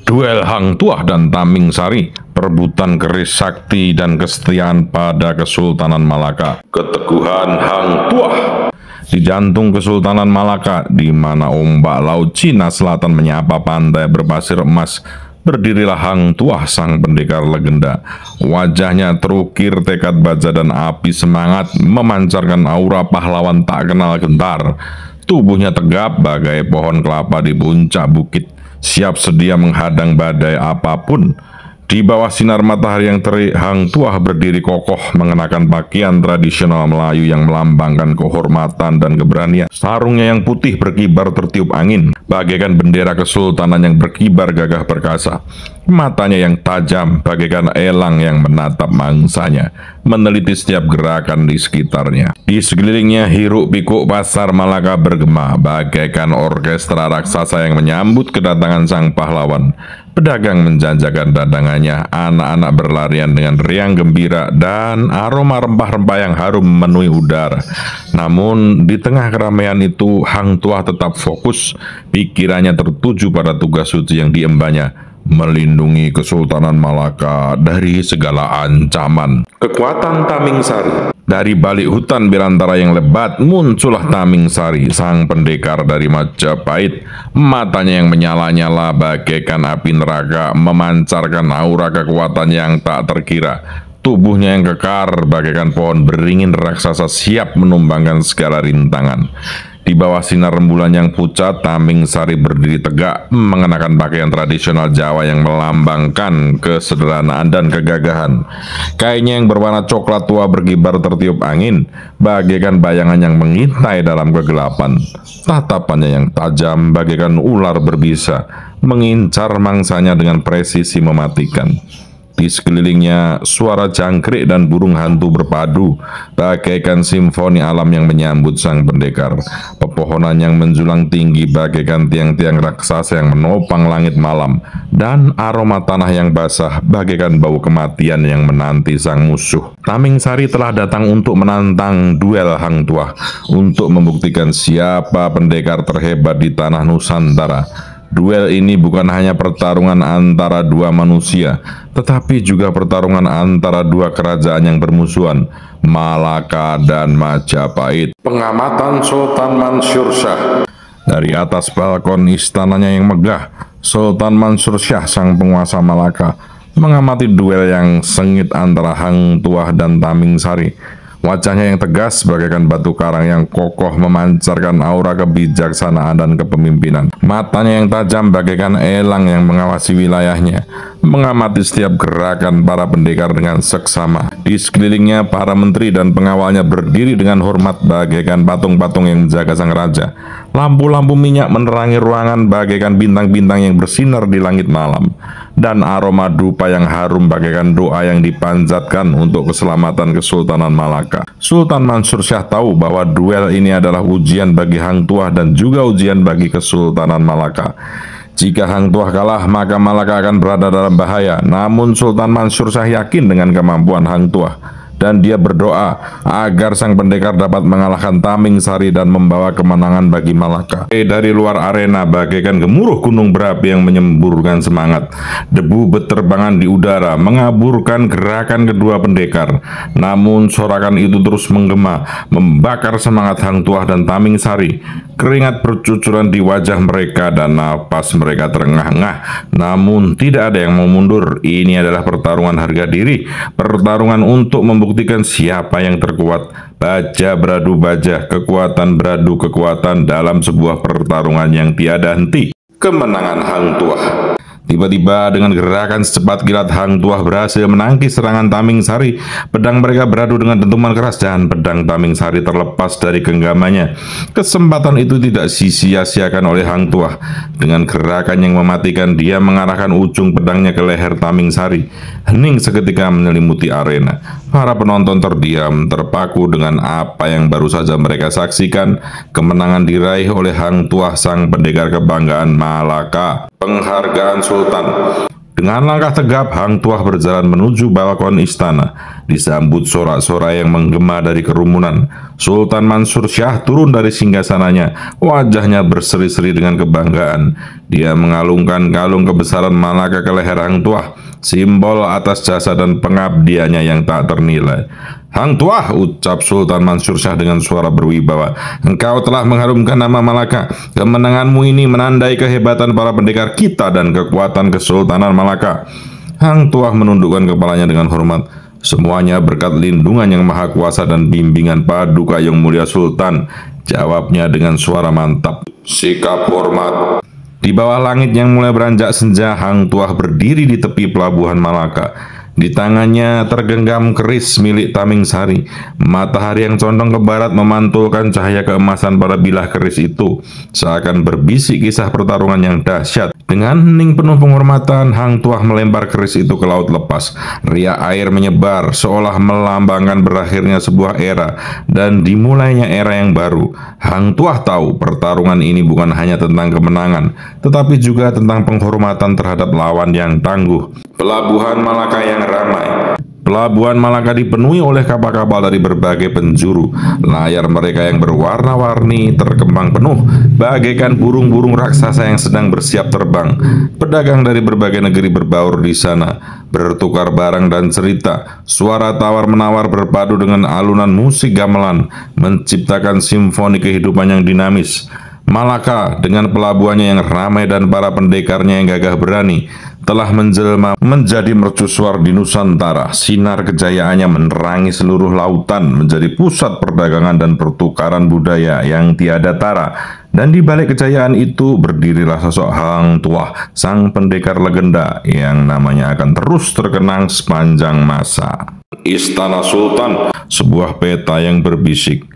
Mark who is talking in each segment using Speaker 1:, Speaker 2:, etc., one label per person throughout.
Speaker 1: Duel Hang Tuah dan Taming Sari, perebutan keris sakti dan kesetiaan pada Kesultanan Malaka. Keteguhan Hang Tuah. Di jantung Kesultanan Malaka, di mana ombak laut Cina Selatan menyapa pantai berpasir emas, berdirilah Hang Tuah, sang pendekar legenda. Wajahnya terukir tekad baja dan api semangat, memancarkan aura pahlawan tak kenal gentar. Tubuhnya tegap bagai pohon kelapa di puncak bukit, siap sedia menghadang badai apapun. Di bawah sinar matahari yang terik, Hang Tuah berdiri kokoh mengenakan pakaian tradisional Melayu yang melambangkan kehormatan dan keberanian. Sarungnya yang putih berkibar tertiup angin, bagaikan bendera kesultanan yang berkibar gagah perkasa. Matanya yang tajam bagaikan elang yang menatap mangsanya, meneliti setiap gerakan di sekitarnya. Di sekelilingnya hiruk pikuk pasar Malaka bergema bagaikan orkestra raksasa yang menyambut kedatangan sang pahlawan. Pedagang menjajakan dagangannya, anak-anak berlarian dengan riang gembira, dan aroma rempah-rempah yang harum memenuhi udara. Namun, di tengah keramaian itu, Hang Tuah tetap fokus, pikirannya tertuju pada tugas suci yang diembanya, melindungi Kesultanan Malaka dari segala ancaman. Kekuatan Taming Sari. Dari balik hutan belantara yang lebat, muncullah Taming Sari, sang pendekar dari Majapahit. Matanya yang menyala-nyala bagaikan api neraka, memancarkan aura kekuatan yang tak terkira. Tubuhnya yang kekar bagaikan pohon beringin raksasa, siap menumbangkan segala rintangan. Di bawah sinar rembulan yang pucat, Taming Sari berdiri tegak, mengenakan pakaian tradisional Jawa yang melambangkan kesederhanaan dan kegagahan. Kainnya yang berwarna coklat tua berkibar tertiup angin, bagaikan bayangan yang mengintai dalam kegelapan. Tatapannya yang tajam bagaikan ular berbisa, mengincar mangsanya dengan presisi mematikan. Di sekelilingnya, suara jangkrik dan burung hantu berpadu, bagaikan simfoni alam yang menyambut sang pendekar. Pepohonan yang menjulang tinggi bagaikan tiang-tiang raksasa yang menopang langit malam, dan aroma tanah yang basah bagaikan bau kematian yang menanti sang musuh. Taming Sari telah datang untuk menantang duel Hang Tuah, untuk membuktikan siapa pendekar terhebat di tanah Nusantara. Duel ini bukan hanya pertarungan antara dua manusia, tetapi juga pertarungan antara dua kerajaan yang bermusuhan, Malaka dan Majapahit. Pengamatan Sultan Mansur Shah. Dari atas balkon istananya yang megah, Sultan Mansur Shah, sang penguasa Malaka, mengamati duel yang sengit antara Hang Tuah dan Taming Sari. Wajahnya yang tegas bagaikan batu karang yang kokoh, memancarkan aura kebijaksanaan dan kepemimpinan. Matanya yang tajam bagaikan elang yang mengawasi wilayahnya, mengamati setiap gerakan para pendekar dengan seksama. Di sekelilingnya, para menteri dan pengawalnya berdiri dengan hormat bagaikan patung-patung yang menjaga sang raja. Lampu-lampu minyak menerangi ruangan bagaikan bintang-bintang yang bersinar di langit malam, dan aroma dupa yang harum bagaikan doa yang dipanjatkan untuk keselamatan Kesultanan Malaka. Sultan Mansur Shah tahu bahwa duel ini adalah ujian bagi Hang Tuah dan juga ujian bagi Kesultanan Malaka. Jika Hang Tuah kalah, maka Malaka akan berada dalam bahaya. Namun Sultan Mansur Shah yakin dengan kemampuan Hang Tuah, dan dia berdoa agar sang pendekar dapat mengalahkan Taming Sari dan membawa kemenangan bagi Malaka. Dari luar arena bagaikan gemuruh gunung berapi yang menyemburkan semangat. Debu beterbangan di udara mengaburkan gerakan kedua pendekar. Namun sorakan itu terus menggema, membakar semangat Hang Tuah dan Taming Sari. Keringat bercucuran di wajah mereka dan napas mereka terengah-engah. Namun tidak ada yang mau mundur. Ini adalah pertarungan harga diri, pertarungan untuk membuktikan siapa yang terkuat. Baja beradu baja, kekuatan beradu kekuatan dalam sebuah pertarungan yang tiada henti. Kemenangan Hang Tuah. Tiba-tiba dengan gerakan secepat kilat, Hang Tuah berhasil menangkis serangan Taming Sari. Pedang mereka beradu dengan dentuman keras dan pedang Taming Sari terlepas dari genggamannya. Kesempatan itu tidak sia-siakan oleh Hang Tuah. Dengan gerakan yang mematikan, dia mengarahkan ujung pedangnya ke leher Taming Sari. Hening seketika menyelimuti arena. Para penonton terdiam, terpaku dengan apa yang baru saja mereka saksikan. Kemenangan diraih oleh Hang Tuah, sang pendekar kebanggaan Malaka. Penghargaan Sultan. Dengan langkah tegap, Hang Tuah berjalan menuju balkon istana. Disambut sorak-sorai yang menggema dari kerumunan, Sultan Mansur Shah turun dari singgasananya. Wajahnya berseri-seri dengan kebanggaan. Dia mengalungkan kalung kebesaran Malaka ke leher Hang Tuah, simbol atas jasa dan pengabdiannya yang tak ternilai. "Hang Tuah," ucap Sultan Mansur Shah dengan suara berwibawa, "engkau telah mengharumkan nama Malaka. Kemenanganmu ini menandai kehebatan para pendekar kita dan kekuatan Kesultanan Malaka." Hang Tuah menundukkan kepalanya dengan hormat. "Semuanya berkat lindungan yang maha kuasa dan bimbingan Paduka Yang Mulia Sultan," jawabnya dengan suara mantap. Sikap hormat. Di bawah langit yang mulai beranjak senja, Hang Tuah berdiri di tepi pelabuhan Malaka. Di tangannya tergenggam keris milik Taming Sari. Matahari yang condong ke barat memantulkan cahaya keemasan pada bilah keris itu, seakan berbisik kisah pertarungan yang dahsyat. Dengan hening penuh penghormatan, Hang Tuah melempar keris itu ke laut lepas. Riak air menyebar, seolah melambangkan berakhirnya sebuah era dan dimulainya era yang baru. Hang Tuah tahu pertarungan ini bukan hanya tentang kemenangan, tetapi juga tentang penghormatan terhadap lawan yang tangguh. Pelabuhan Malaka yang ramai. Pelabuhan Malaka dipenuhi oleh kapal-kapal dari berbagai penjuru. Layar mereka yang berwarna-warni terkembang penuh, bagaikan burung-burung raksasa yang sedang bersiap terbang. Pedagang dari berbagai negeri berbaur di sana, bertukar barang dan cerita. Suara tawar-menawar berpadu dengan alunan musik gamelan, menciptakan simfoni kehidupan yang dinamis. Malaka dengan pelabuhannya yang ramai dan para pendekarnya yang gagah berani telah menjelma menjadi mercusuar di Nusantara. Sinar kejayaannya menerangi seluruh lautan, menjadi pusat perdagangan dan pertukaran budaya yang tiada tara. Dan di balik kejayaan itu berdirilah sosok Hang Tuah, sang pendekar legenda yang namanya akan terus terkenang sepanjang masa. Istana Sultan, sebuah peta yang berbisik.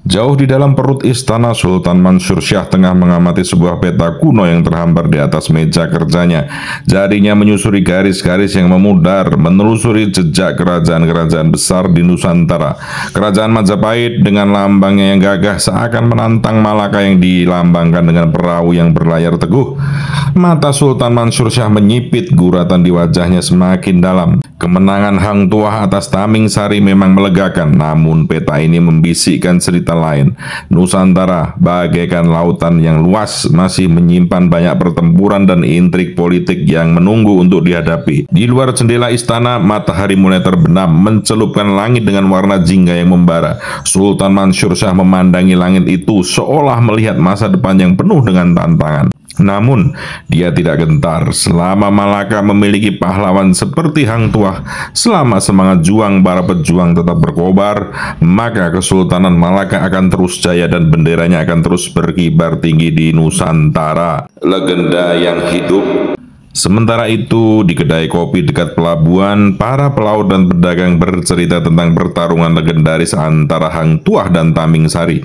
Speaker 1: Jauh di dalam perut istana, Sultan Mansur Shah tengah mengamati sebuah peta kuno yang terhampar di atas meja kerjanya. Jarinya menyusuri garis-garis yang memudar, menelusuri jejak kerajaan-kerajaan besar di Nusantara. Kerajaan Majapahit dengan lambangnya yang gagah seakan menantang Malaka yang dilambangkan dengan perahu yang berlayar teguh. Mata Sultan Mansur Shah menyipit, guratan di wajahnya semakin dalam. Kemenangan Hang Tuah atas Taming Sari memang melegakan, namun peta ini membisikkan cerita lain. Nusantara bagaikan lautan yang luas, masih menyimpan banyak pertempuran dan intrik politik yang menunggu untuk dihadapi. Di luar jendela istana, matahari mulai terbenam, mencelupkan langit dengan warna jingga yang membara. Sultan Mansur Shah memandangi langit itu seolah melihat masa depan yang penuh dengan tantangan. Namun, dia tidak gentar. Selama Malaka memiliki pahlawan seperti Hang Tuah, selama semangat juang para pejuang tetap berkobar, maka Kesultanan Malaka akan terus jaya dan benderanya akan terus berkibar tinggi di Nusantara. Legenda yang hidup. Sementara itu, di kedai kopi dekat pelabuhan, para pelaut dan pedagang bercerita tentang pertarungan legendaris antara Hang Tuah dan Taming Sari.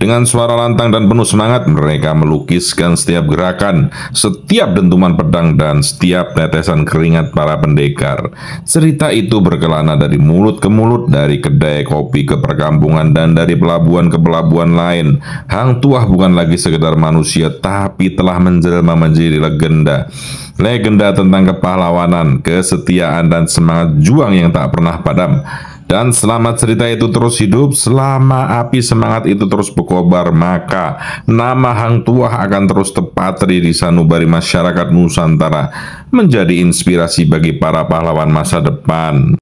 Speaker 1: Dengan suara lantang dan penuh semangat, mereka melukiskan setiap gerakan, setiap dentuman pedang, dan setiap tetesan keringat para pendekar. Cerita itu berkelana dari mulut ke mulut, dari kedai kopi ke perkampungan, dan dari pelabuhan ke pelabuhan lain. Hang Tuah bukan lagi sekedar manusia, tapi telah menjelma menjadi legenda. Legenda tentang kepahlawanan, kesetiaan, dan semangat juang yang tak pernah padam. Dan selama cerita itu terus hidup, selama api semangat itu terus berkobar, maka nama Hang Tuah akan terus terpatri di sanubari masyarakat Nusantara, menjadi inspirasi bagi para pahlawan masa depan.